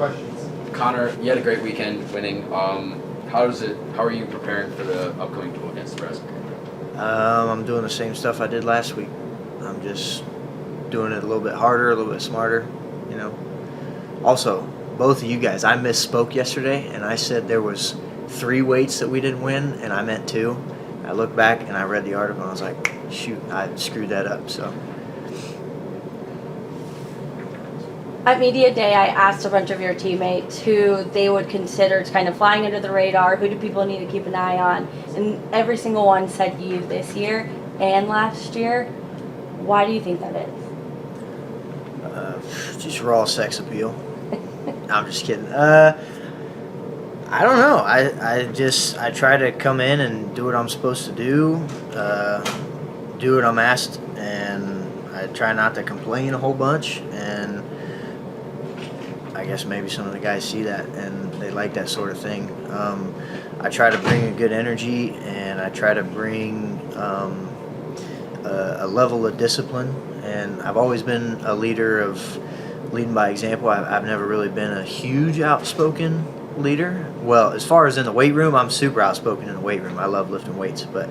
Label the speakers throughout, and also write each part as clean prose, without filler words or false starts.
Speaker 1: questions.
Speaker 2: Connor, you had a great weekend winning. How are you preparing for the upcoming duel against Nebraska?
Speaker 3: I'm doing the same stuff I did last week. I'm just doing it a little bit harder, a little bit smarter, you know. Also, both of you guys, I misspoke yesterday, and I said there was 3 weights that we didn't win, and I meant 2. I looked back, and I read the article, and I was like, shoot, I screwed that up, so.
Speaker 4: At Media Day, I asked a bunch of your teammates who they would consider kind of flying under the radar, who do people need to keep an eye on, and every single one said you this year and last year. Why do you think that is?
Speaker 3: Just raw sex appeal. I'm just kidding. I don't know. I try to come in and do what I'm supposed to do what I'm asked, and I try not to complain a whole bunch, and I guess maybe some of the guys see that and they like that sort of thing. I try to bring a good energy, and I try to bring a level of discipline, and I've always been a leader of leading by example. I've never really been a huge outspoken leader. Well, as far as in the weight room, I'm super outspoken in the weight room. I love lifting weights, but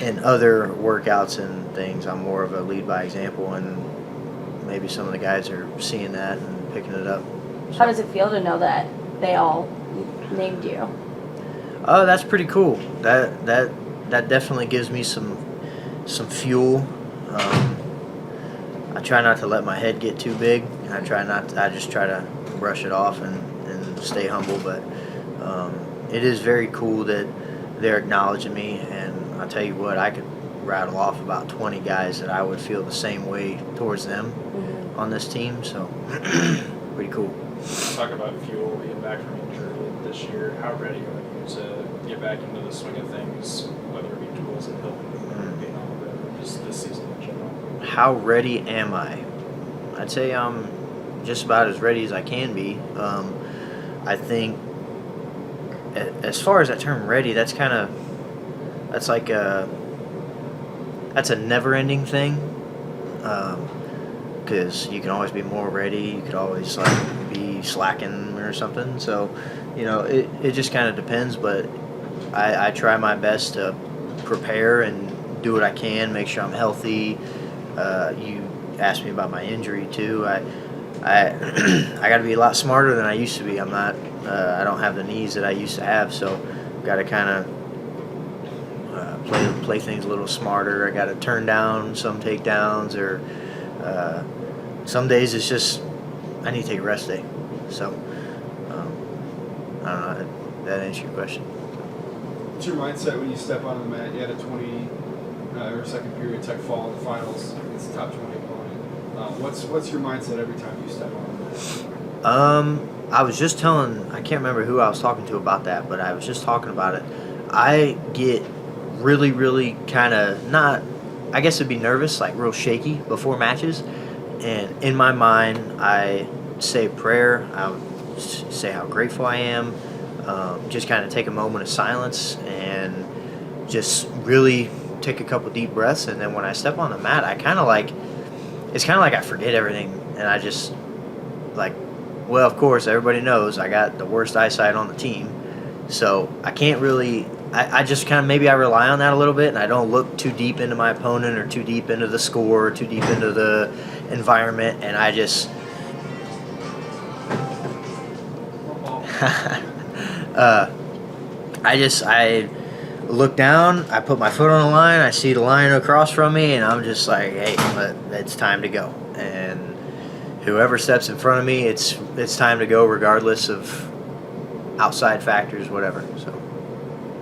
Speaker 3: in other workouts and things, I'm more of a lead by example, and maybe some of the guys are seeing that and picking it up. So.
Speaker 4: How does it feel to know that they all named you?
Speaker 3: Oh, that's pretty cool. That definitely gives me some fuel. I try not to let my head get too big. I just try to brush it off and stay humble. But it is very cool that they're acknowledging me. And I'll tell you what, I could rattle off about 20 guys that I would feel the same way towards them on this team. So pretty cool.
Speaker 5: Talk about fuel, being back from injury this year. How ready are you to get back into the swing of things, whether it be duels and Hilton or being on the road, just this season in general?
Speaker 3: How ready am I? I'd say I'm just about as ready as I can be. I think as far as that term ready, that's a never-ending thing. Because you can always be more ready. You could always be slacking or something. So, it just kind of depends. But I try my best to prepare and do what I can, make sure I'm healthy. You asked me about my injury too. I got to be a lot smarter than I used to be. I'm not. I don't have the knees that I used to have. So, got to kind of play things a little smarter. I got to turn down some takedowns, or some days it's just I need to take a rest day. So I don't know. That answers your question.
Speaker 1: What's your mindset when you step onto the mat? You had a 20 or second period tech fall in the finals against the top 20 opponent. What's your mindset every time you step on the mat?
Speaker 3: I was just telling, I can't remember who I was talking to about that, but I was just talking about it. I get really, really kind of not, I guess it'd be nervous, like real shaky before matches. And in my mind, I say a prayer. I would say how grateful I am. Just kind of take a moment of silence and just really take a couple deep breaths. And then when I step on the mat, it's kind of like I forget everything. And I just well, of course, everybody knows I got the worst eyesight on the team. So I can't really, I just kind of, maybe I rely on that a little bit, and I don't look too deep into my opponent or too deep into the score or too deep into the environment, and I just I look down, I put my foot on the line, I see the line across from me, and I'm just like, hey, it's time to go. And whoever steps in front of me, it's time to go regardless of outside factors, whatever. So